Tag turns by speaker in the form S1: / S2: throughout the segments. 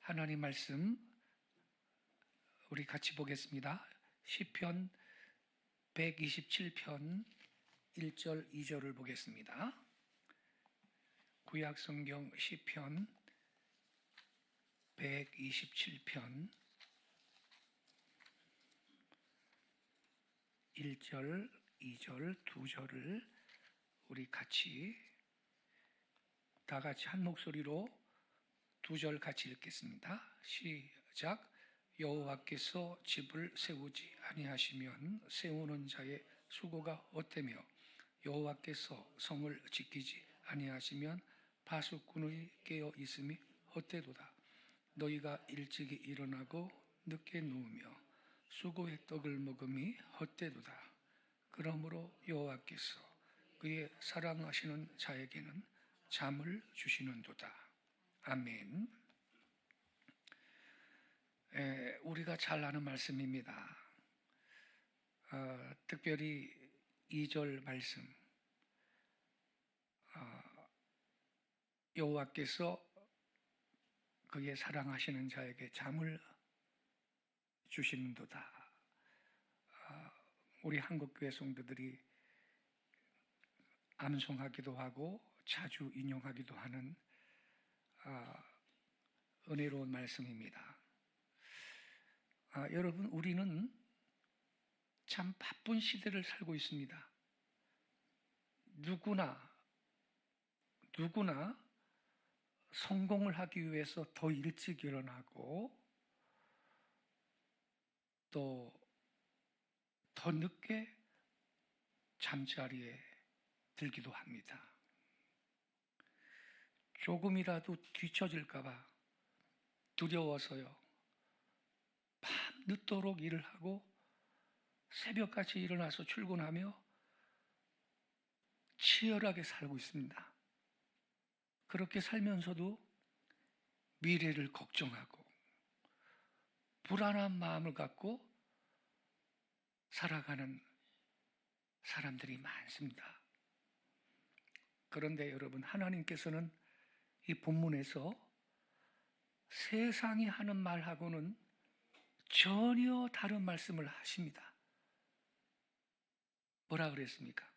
S1: 하나님 말씀 우리 같이 보겠습니다. 시편 127편 1절 2절을 보겠습니다. 구약성경 시편 127편 1절 2절 두 절을 우리 같이 다 같이 한 목소리로 두 절 같이 읽겠습니다. 시작. 여호와께서 집을 세우지 아니하시면 세우는 자의 수고가 헛되며 여호와께서 성을 지키지 아니하시면 파수꾼의 깨어 있음이 헛되도다. 너희가 일찍이 일어나고 늦게 누우며 수고의 떡을 먹음이 헛되도다. 그러므로 여호와께서 그의 사랑하시는 자에게는 잠을 주시는도다. 아멘. 우리가 잘 아는 말씀입니다. 특별히 2절 말씀. 여호와께서 그의 사랑하시는 자에게 잠을 주시는도다. 우리 한국교회 성도들이 암송하기도 하고 자주 인용하기도 하는 은혜로운 말씀입니다. 여러분, 우리는 참 바쁜 시대를 살고 있습니다. 누구나 성공을 하기 위해서 더 일찍 일어나고 또 더 늦게 잠자리에 들기도 합니다. 조금이라도 뒤처질까 봐 두려워서요. 밤 늦도록 일을 하고 새벽까지 일어나서 출근하며 치열하게 살고 있습니다. 그렇게 살면서도 미래를 걱정하고 불안한 마음을 갖고 살아가는 사람들이 많습니다. 그런데 여러분, 하나님께서는 이 본문에서 세상이 하는 말하고는 전혀 다른 말씀을 하십니다. 뭐라 그랬습니까?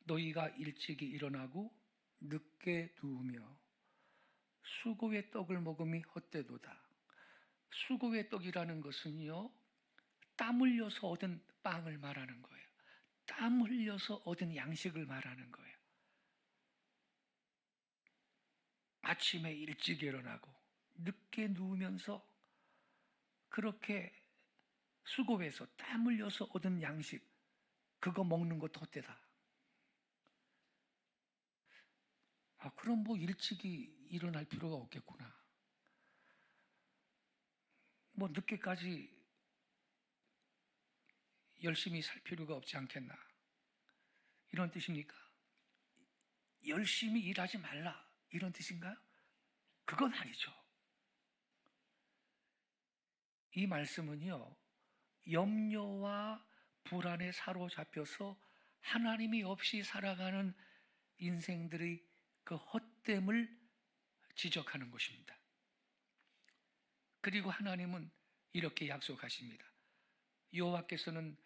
S1: 너희가 일찍이 일어나고 늦게 누우며 수고의 떡을 먹음이 헛되도다. 수고의 떡이라는 것은요, 땀 흘려서 얻은 빵을 말하는 거예요. 땀 흘려서 얻은 양식을 말하는 거예요. 아침에 일찍 일어나고 늦게 누우면서 그렇게 수고해서 땀 흘려서 얻은 양식, 그거 먹는 것도 헛되다. 그럼 뭐 일찍이 일어날 필요가 없겠구나. 뭐 늦게까지 열심히 살 필요가 없지 않겠나. 이런 뜻입니까? 열심히 일하지 말라, 이런 뜻인가요? 그건 아니죠. 이 말씀은요, 염려와 불안에 사로잡혀서 하나님이 없이 살아가는 인생들의 그 헛됨을 지적하는 것입니다. 그리고 하나님은 이렇게 약속하십니다. 여호와께서는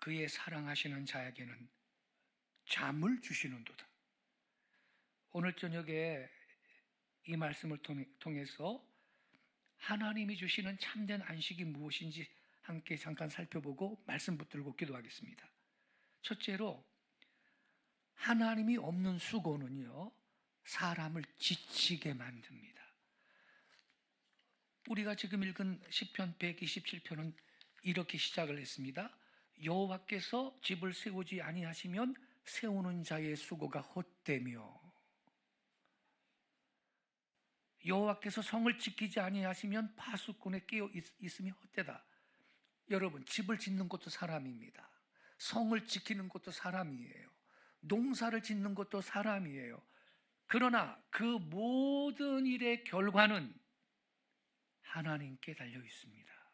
S1: 그의 사랑하시는 자에게는 잠을 주시는도다. 오늘 저녁에 이 말씀을 통해서 하나님이 주시는 참된 안식이 무엇인지 함께 잠깐 살펴보고 말씀 붙들고 기도하겠습니다. 첫째로, 하나님이 없는 수고는요, 사람을 지치게 만듭니다. 우리가 지금 읽은 시편 127편은 이렇게 시작을 했습니다. 여호와께서 집을 세우지 아니하시면 세우는 자의 수고가 헛되며 여호와께서 성을 지키지 아니하시면 파수꾼에 깨어 있음이 헛되다. 여러분, 집을 짓는 것도 사람입니다. 성을 지키는 것도 사람이에요. 농사를 짓는 것도 사람이에요. 그러나 그 모든 일의 결과는 하나님께 달려 있습니다.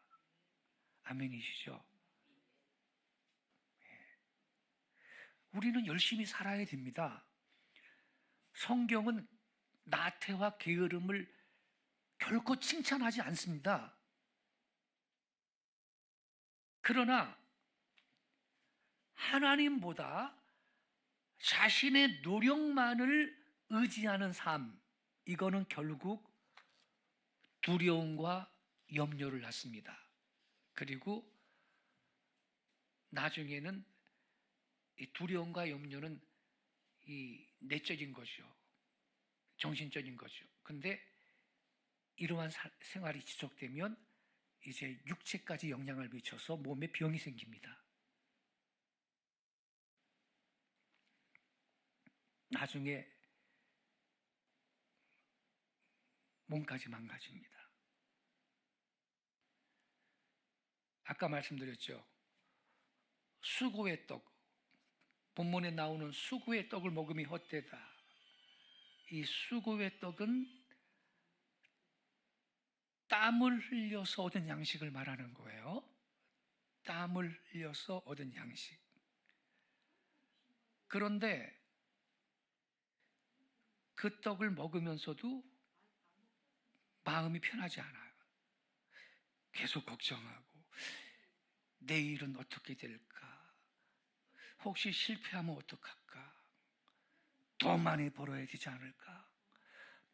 S1: 아멘이시죠? 우리는 열심히 살아야 됩니다. 성경은 나태와 게으름을 결코 칭찬하지 않습니다. 그러나 하나님보다 자신의 노력만을 의지하는 삶, 이거는 결국 두려움과 염려를 낳습니다. 그리고 나중에는 이 두려움과 염려는 이 내적인 거죠. 정신적인 거죠. 근데 이러한 생활이 지속되면 이제 육체까지 영향을 미쳐서 몸에 병이 생깁니다. 나중에 몸까지 망가집니다. 아까 말씀드렸죠. 수고의 떡, 본문에 나오는 수고의 떡을 먹음이 헛되다. 이 수고의 떡은 땀을 흘려서 얻은 양식을 말하는 거예요. 땀을 흘려서 얻은 양식. 그런데 그 떡을 먹으면서도 마음이 편하지 않아요. 계속 걱정하고 내일은 어떻게 될까? 혹시 실패하면 어떡할까? 더 많이 벌어야 되지 않을까?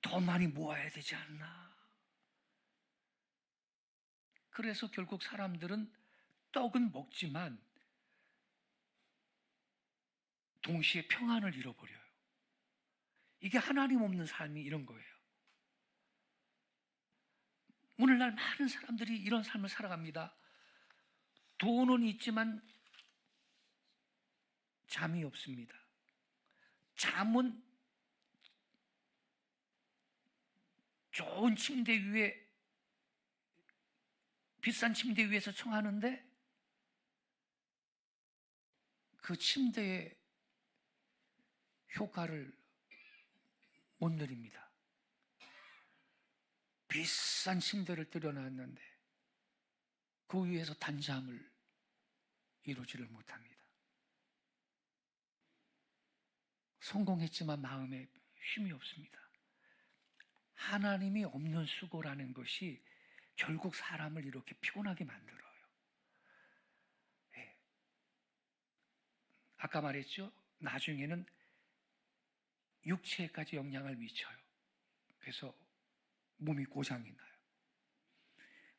S1: 더 많이 모아야 되지 않나? 그래서 결국 사람들은 떡은 먹지만 동시에 평안을 잃어버려요. 이게 하나님 없는 삶이 이런 거예요. 오늘날 많은 사람들이 이런 삶을 살아갑니다. 돈은 있지만 잠이 없습니다. 잠은 좋은 침대 위에, 비싼 침대 위에서 청하는데 그 침대의 효과를 못 누립니다. 비싼 침대를 들여놨는데 그 위에서 단잠을 이루지를 못합니다. 성공했지만 마음에 힘이 없습니다. 하나님이 없는 수고라는 것이 결국 사람을 이렇게 피곤하게 만들어요. 네. 아까 말했죠? 나중에는 육체에까지 영향을 미쳐요. 그래서 몸이 고장이 나요.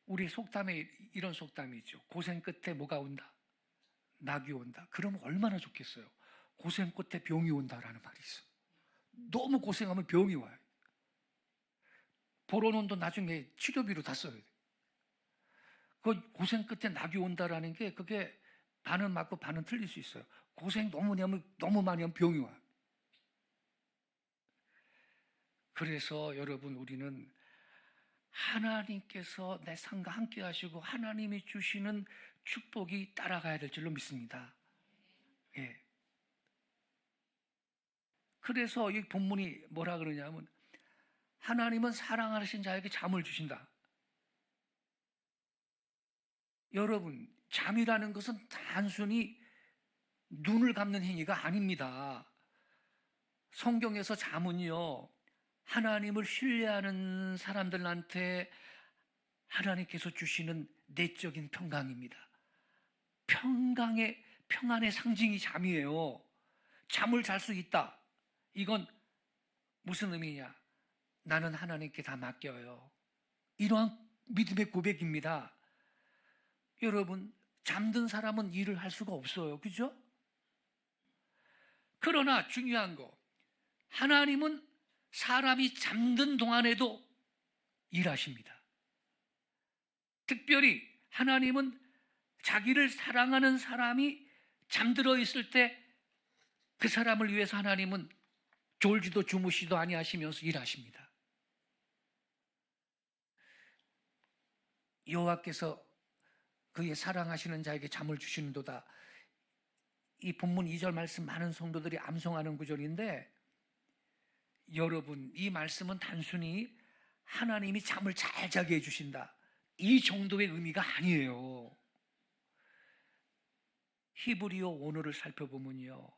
S1: 우리 속담에 이런 속담이 있죠. 고생 끝에 뭐가 온다? 낙이 온다. 그러면 얼마나 좋겠어요. 고생 끝에 병이 온다라는 말이 있어. 너무 고생하면 병이 와요. 벌어놓은 돈 나중에 치료비로 다 써야 돼. 그 고생 끝에 낙이 온다라는 게 그게 반은 맞고 반은 틀릴 수 있어요. 고생 너무 많이 하면 병이 와요. 그래서 여러분, 우리는 하나님께서 내 삶과 함께 하시고 하나님이 주시는 축복이 따라가야 될 줄로 믿습니다. 예. 그래서 이 본문이 뭐라 그러냐면 하나님은 사랑하신 자에게 잠을 주신다. 여러분, 잠이라는 것은 단순히 눈을 감는 행위가 아닙니다. 성경에서 잠은요, 하나님을 신뢰하는 사람들한테 하나님께서 주시는 내적인 평강입니다. 평안의 상징이 잠이에요. 잠을 잘 수 있다. 이건 무슨 의미냐? 나는 하나님께 다 맡겨요. 이러한 믿음의 고백입니다. 여러분, 잠든 사람은 일을 할 수가 없어요. 그죠? 그러나 중요한 거, 하나님은 사람이 잠든 동안에도 일하십니다. 특별히 하나님은 자기를 사랑하는 사람이 잠들어 있을 때 그 사람을 위해서 하나님은 졸지도 주무시도 아니하시면서 일하십니다. 여호와께서 그의 사랑하시는 자에게 잠을 주시는도다. 이 본문 2절 말씀 많은 성도들이 암송하는 구절인데, 여러분, 이 말씀은 단순히 하나님이 잠을 잘 자게 해주신다, 이 정도의 의미가 아니에요. 히브리어 원어를 살펴보면요,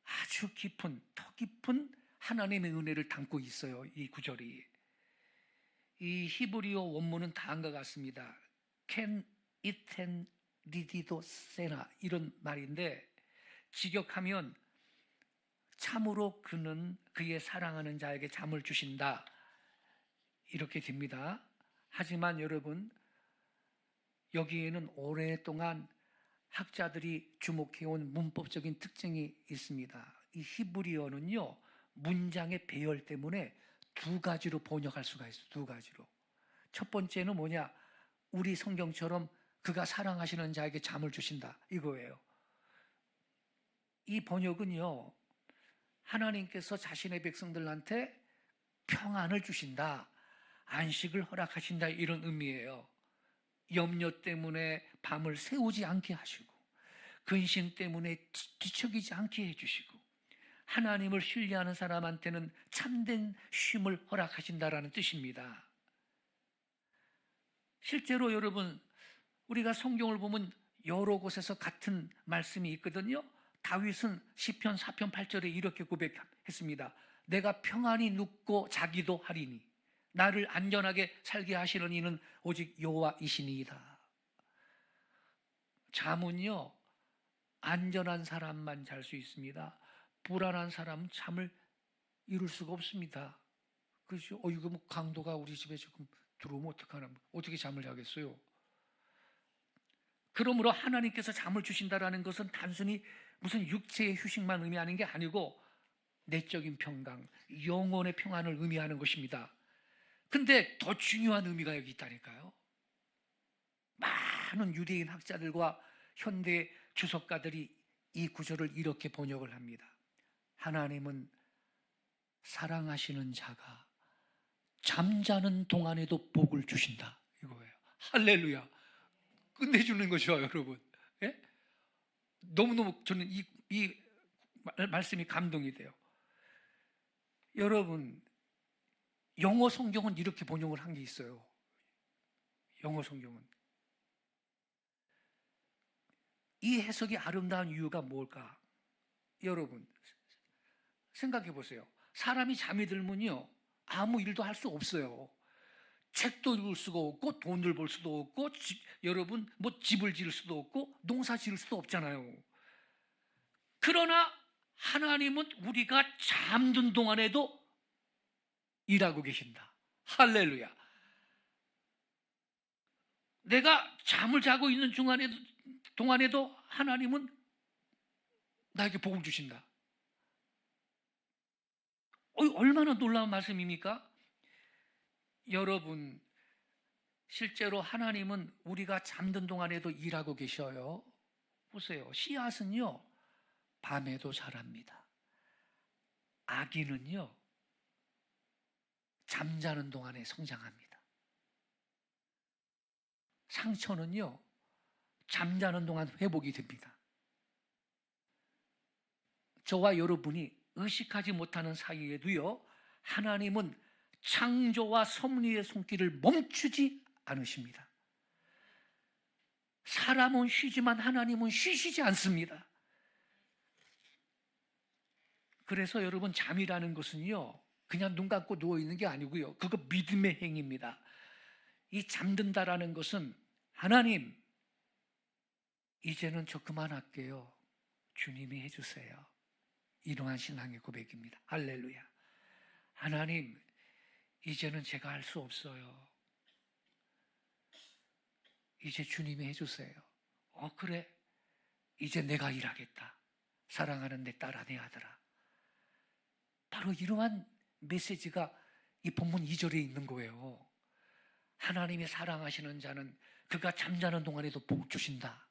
S1: 아주 깊은, 더 깊은 하나님의 은혜를 담고 있어요. 이 구절이. 이 히브리어 원문은 다음과 같습니다. ken iten 리디도 세나 이런 말인데 직역하면 참으로 그는 그의 사랑하는 자에게 잠을 주신다 이렇게 됩니다. 하지만 여러분 여기에는 오랫동안 학자들이 주목해온 문법적인 특징이 있습니다. 이 히브리어는요 문장의 배열 때문에 두 가지로 번역할 수가 있어요. 두 가지로. 첫 번째는 뭐냐? 우리 성경처럼 그가 사랑하시는 자에게 잠을 주신다 이거예요. 이 번역은요 하나님께서 자신의 백성들한테 평안을 주신다, 안식을 허락하신다 이런 의미예요. 염려 때문에 밤을 새우지 않게 하시고 근심 때문에 뒤척이지 않게 해주시고 하나님을 신뢰하는 사람한테는 참된 쉼을 허락하신다라는 뜻입니다. 실제로 여러분 우리가 성경을 보면 여러 곳에서 같은 말씀이 있거든요. 다윗은 시편 4편 8절에 이렇게 고백했습니다. 내가 평안히 눕고 자기도 하리니 나를 안전하게 살게 하시는 이는 오직 여호와이시니이다. 잠은요 안전한 사람만 잘 수 있습니다. 불안한 사람은 잠을 이룰 수가 없습니다. 그렇죠? 이거 뭐 강도가 우리 집에 지금 들어오면 어떡하나? 어떻게 잠을 자겠어요? 그러므로 하나님께서 잠을 주신다라는 것은 단순히 무슨 육체의 휴식만 의미하는 게 아니고 내적인 평강, 영혼의 평안을 의미하는 것입니다. 근데 더 중요한 의미가 여기 있다니까요. 많은 유대인 학자들과 현대 주석가들이 이 구절을 이렇게 번역을 합니다. 하나님은 사랑하시는 자가 잠자는 동안에도 복을 주신다 이거예요. 할렐루야. 끝내주는 거죠 여러분. 예? 너무너무 저는 이 말씀이 감동이 돼요. 여러분 영어 성경은 이렇게 번역을 한 게 있어요. 영어 성경은 이 해석이 아름다운 이유가 뭘까? 여러분 생각해 보세요. 사람이 잠이 들면요 아무 일도 할 수 없어요. 책도 읽을 수가 없고 돈을 벌 수도 없고 여러분 뭐 집을 지을 수도 없고 농사 지을 수도 없잖아요. 그러나 하나님은 우리가 잠든 동안에도 일하고 계신다. 할렐루야. 내가 잠을 자고 있는 동안에도 하나님은 나에게 복을 주신다. 얼마나 놀라운 말씀입니까? 여러분 실제로 하나님은 우리가 잠든 동안에도 일하고 계셔요. 보세요. 씨앗은요 밤에도 자랍니다. 아기는요 잠자는 동안에 성장합니다. 상처는요 잠자는 동안 회복이 됩니다. 저와 여러분이 의식하지 못하는 사이에도요 하나님은 창조와 섭리의 손길을 멈추지 않으십니다. 사람은 쉬지만 하나님은 쉬시지 않습니다. 그래서 여러분 잠이라는 것은요 그냥 눈 감고 누워있는 게 아니고요 그거 믿음의 행위입니다. 이 잠든다라는 것은 하나님 이제는 저 그만할게요. 주님이 해주세요. 이러한 신앙의 고백입니다. 할렐루야. 하나님 이제는 제가 할 수 없어요. 이제 주님이 해주세요. 그래 이제 내가 일하겠다. 사랑하는 내 딸아 내 아들아. 바로 이러한 메시지가 이 본문 2절에 있는 거예요. 하나님이 사랑하시는 자는 그가 잠자는 동안에도 복 주신다.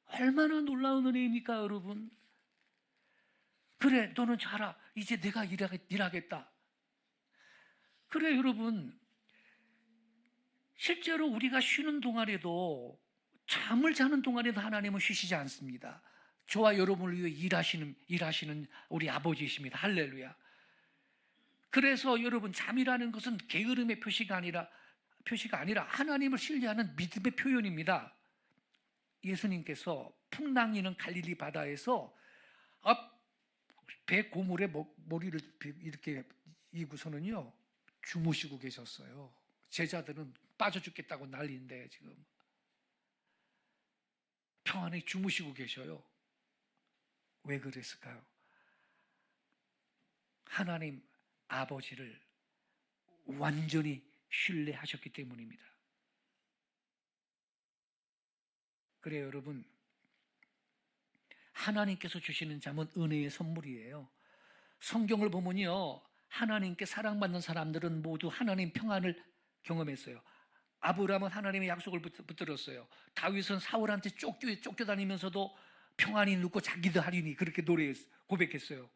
S1: 얼마나 놀라운 은혜입니까 여러분. 그래 너는 자라. 이제 내가 일하겠다. 그래 여러분 실제로 우리가 쉬는 동안에도 잠을 자는 동안에도 하나님은 쉬시지 않습니다. 저와 여러분을 위해 일하시는 우리 아버지이십니다. 할렐루야. 그래서 여러분 잠이라는 것은 게으름의 표시가 아니라 하나님을 신뢰하는 믿음의 표현입니다. 예수님께서 풍랑이는 갈릴리 바다에서 배 고물에 머리를 이렇게 이고서는요 주무시고 계셨어요. 제자들은 빠져 죽겠다고 난리인데 지금 평안히 주무시고 계셔요. 왜 그랬을까요? 하나님 아버지를 완전히 신뢰하셨기 때문입니다. 그래요, 여러분. 하나님께서 주시는 잠은 은혜의 선물이에요. 성경을 보면요, 하나님께 사랑받는 사람들은 모두 하나님 평안을 경험했어요. 아브라함은 하나님의 약속을 붙들었어요. 다윗은 사울한테 쫓겨다니면서도 평안이 눕고 자기도 하리니 그렇게 고백했어요.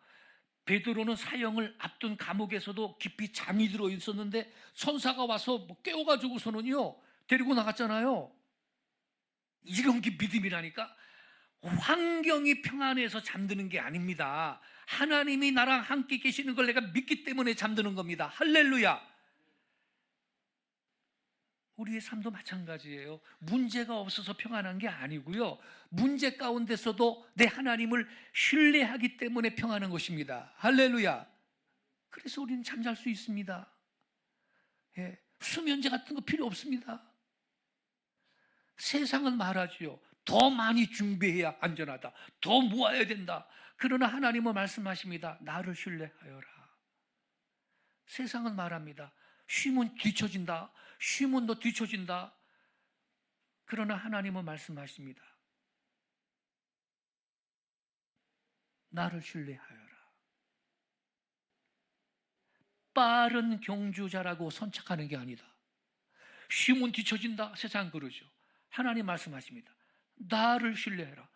S1: 베드로는 사형을 앞둔 감옥에서도 깊이 잠이 들어 있었는데 천사가 와서 깨워가지고서는요 데리고 나갔잖아요. 이런 게 믿음이라니까. 환경이 평안해서 잠드는 게 아닙니다. 하나님이 나랑 함께 계시는 걸 내가 믿기 때문에 잠드는 겁니다. 할렐루야. 우리의 삶도 마찬가지예요. 문제가 없어서 평안한 게 아니고요, 문제 가운데서도 내 하나님을 신뢰하기 때문에 평안한 것입니다. 할렐루야. 그래서 우리는 잠잘 수 있습니다. 예, 수면제 같은 거 필요 없습니다. 세상은 말하지요, 더 많이 준비해야 안전하다, 더 모아야 된다. 그러나 하나님은 말씀하십니다. 나를 신뢰하여라. 세상은 말합니다. 쉬면 뒤처진다, 쉬면 너 뒤처진다. 그러나 하나님은 말씀하십니다. 나를 신뢰하여라. 빠른 경주자라고 선착하는 게 아니다. 쉬면 뒤처진다, 세상 그러죠. 하나님 말씀하십니다. 나를 신뢰해라.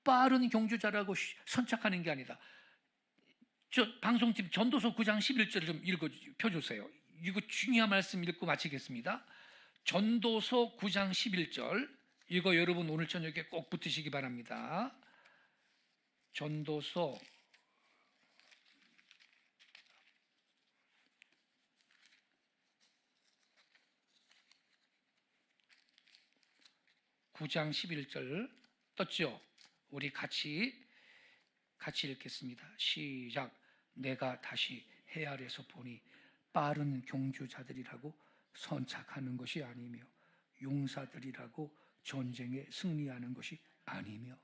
S1: 빠른 경주자라고 선착하는 게 아니다. 저 방송팀 전도서 9장 11절을 좀 펴주세요. 이거 중요한 말씀 읽고 마치겠습니다. 전도서 9장 11절, 이거 여러분 오늘 저녁에 꼭 붙으시기 바랍니다. 전도서 9장 11절 떴죠? 우리 같이 읽겠습니다. 시작. 내가 다시 해 아래서 보니 빠른 경주자들이라고 선착하는 것이 아니며 용사들이라고 전쟁에 승리하는 것이 아니며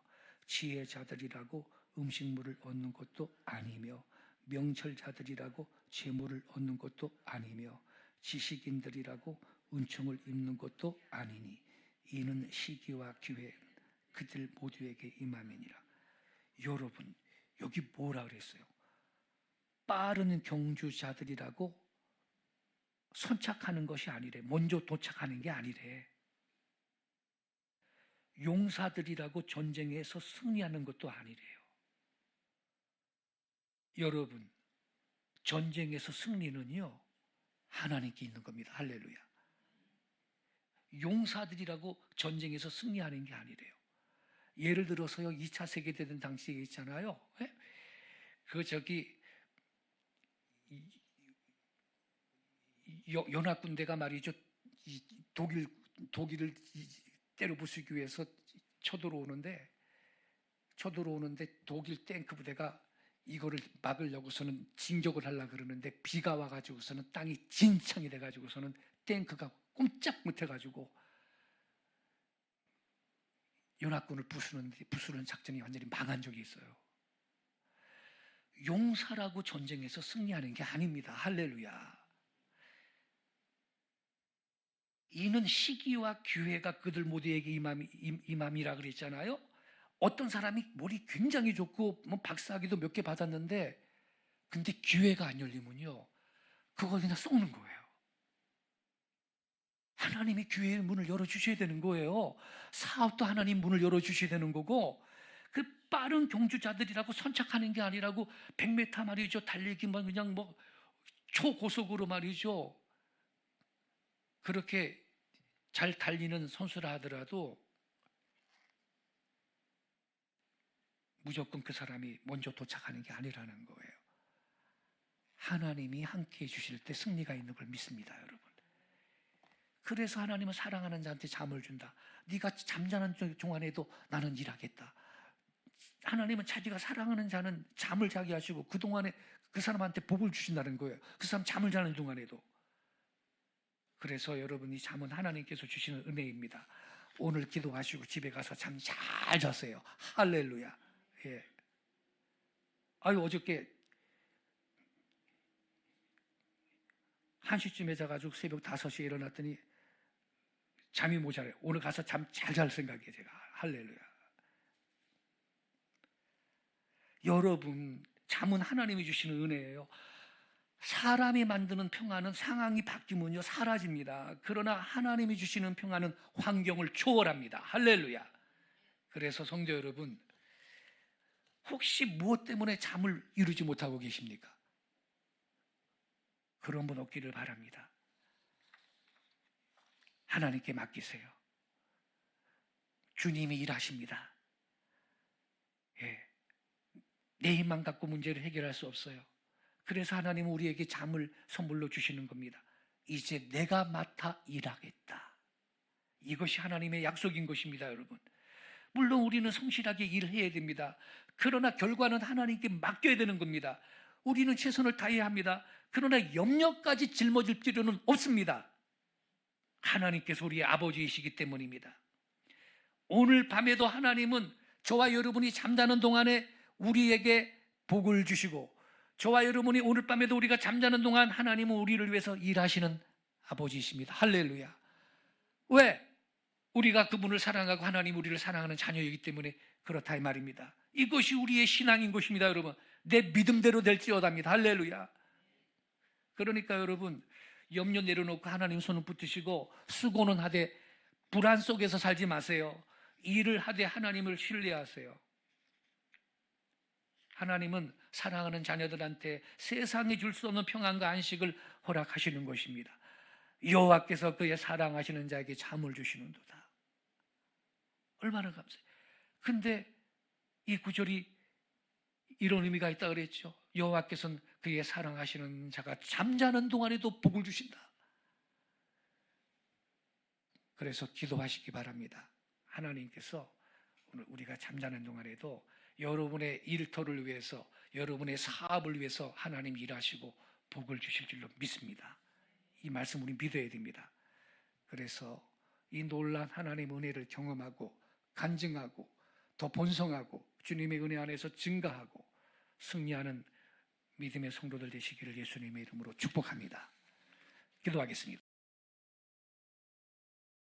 S1: 지혜자들이라고 음식물을 얻는 것도 아니며 명철자들이라고 재물을 얻는 것도 아니며 지식인들이라고 은총을 입는 것도 아니니 이는 시기와 기회 그들 모두에게 임함이니라. 여러분, 여기 뭐라 그랬어요? 빠른 경주자들이라고 선착하는 것이 아니래. 먼저 도착하는 게 아니래. 용사들이라고 전쟁에서 승리하는 것도 아니래요. 여러분, 전쟁에서 승리는요 하나님께 있는 겁니다. 할렐루야. 용사들이라고 전쟁에서 승리하는 게 아니래요. 예를 들어서요, 2차 세계대전 당시에 있잖아요. 연합군대가 말이죠, 독일을 때려 부수기 위해서 쳐들어오는데 독일 탱크 부대가 이거를 막으려고서는 진격을 하려고 그러는데 비가 와가지고서는 땅이 진창이 돼가지고서는 탱크가 꼼짝 못해가지고 연합군을 부수는 작전이 완전히 망한 적이 있어요. 용사라고 전쟁에서 승리하는 게 아닙니다. 할렐루야. 이는 시기와 기회가 그들 모두에게 임함이라 그랬잖아요. 어떤 사람이 머리 굉장히 좋고 박사학위도 몇 개 받았는데 근데 기회가 안 열리면요 그걸 그냥 썩는 거예요. 하나님이 기회의 문을 열어주셔야 되는 거예요. 사업도 하나님 문을 열어주셔야 되는 거고, 그 빠른 경주자들이라고 선착하는 게 아니라고 100m 말이죠 달리기만 그냥 초고속으로 말이죠 그렇게 잘 달리는 선수라 하더라도 무조건 그 사람이 먼저 도착하는 게 아니라는 거예요. 하나님이 함께 해주실 때 승리가 있는 걸 믿습니다, 여러분. 그래서 하나님은 사랑하는 자한테 잠을 준다. 네가 잠자는 동안에도 나는 일하겠다. 하나님은 자기가 사랑하는 자는 잠을 자게 하시고 그동안에 그 사람한테 복을 주신다는 거예요. 그 사람 잠을 자는 동안에도. 그래서 여러분이 잠은 하나님께서 주시는 은혜입니다. 오늘 기도하시고 집에 가서 잠 잘 자세요. 할렐루야. 예. 아유, 어저께 1시쯤에 자가지고 새벽 5시에 일어났더니 잠이 모자라요. 오늘 가서 잠 잘 잘 생각이에요, 제가. 할렐루야. 여러분, 잠은 하나님이 주시는 은혜예요. 사람이 만드는 평안은 상황이 바뀌면요 사라집니다. 그러나 하나님이 주시는 평안은 환경을 초월합니다. 할렐루야. 그래서 성도 여러분, 혹시 무엇 때문에 잠을 이루지 못하고 계십니까? 그런 분 없기를 바랍니다. 하나님께 맡기세요. 주님이 일하십니다. 예. 내 힘만 갖고 문제를 해결할 수 없어요. 그래서 하나님은 우리에게 잠을 선물로 주시는 겁니다. 이제 내가 맡아 일하겠다. 이것이 하나님의 약속인 것입니다, 여러분. 물론 우리는 성실하게 일해야 됩니다. 그러나 결과는 하나님께 맡겨야 되는 겁니다. 우리는 최선을 다해야 합니다. 그러나 염려까지 짊어질 필요는 없습니다. 하나님께서 우리의 아버지이시기 때문입니다. 오늘 밤에도 하나님은 저와 여러분이 잠자는 동안에 우리에게 복을 주시고, 저와 여러분이 오늘 밤에도 우리가 잠자는 동안 하나님은 우리를 위해서 일하시는 아버지이십니다. 할렐루야. 왜? 우리가 그분을 사랑하고 하나님 우리를 사랑하는 자녀이기 때문에 그렇다 이 말입니다. 이것이 우리의 신앙인 것입니다, 여러분. 내 믿음대로 될지어다입니다. 할렐루야. 그러니까 여러분, 염려 내려놓고 하나님 손을 붙드시고 수고는 하되 불안 속에서 살지 마세요. 일을 하되 하나님을 신뢰하세요. 하나님은 사랑하는 자녀들한테 세상에 줄 수 없는 평안과 안식을 허락하시는 것입니다. 여호와께서 그의 사랑하시는 자에게 잠을 주시는도다. 얼마나 감사해요. 근데 이 구절이 이런 의미가 있다 그랬죠. 여호와께서는 그의 사랑하시는 자가 잠자는 동안에도 복을 주신다. 그래서 기도하시기 바랍니다. 하나님께서 오늘 우리가 잠자는 동안에도 여러분의 일터를 위해서, 여러분의 사업을 위해서 하나님 일하시고 복을 주실 줄로 믿습니다. 이 말씀 우리 믿어야 됩니다. 그래서 이 놀라운 하나님의 은혜를 경험하고 간증하고 더 번성하고 주님의 은혜 안에서 증가하고 승리하는 믿음의 성도들 되시기를 예수님의 이름으로 축복합니다. 기도하겠습니다.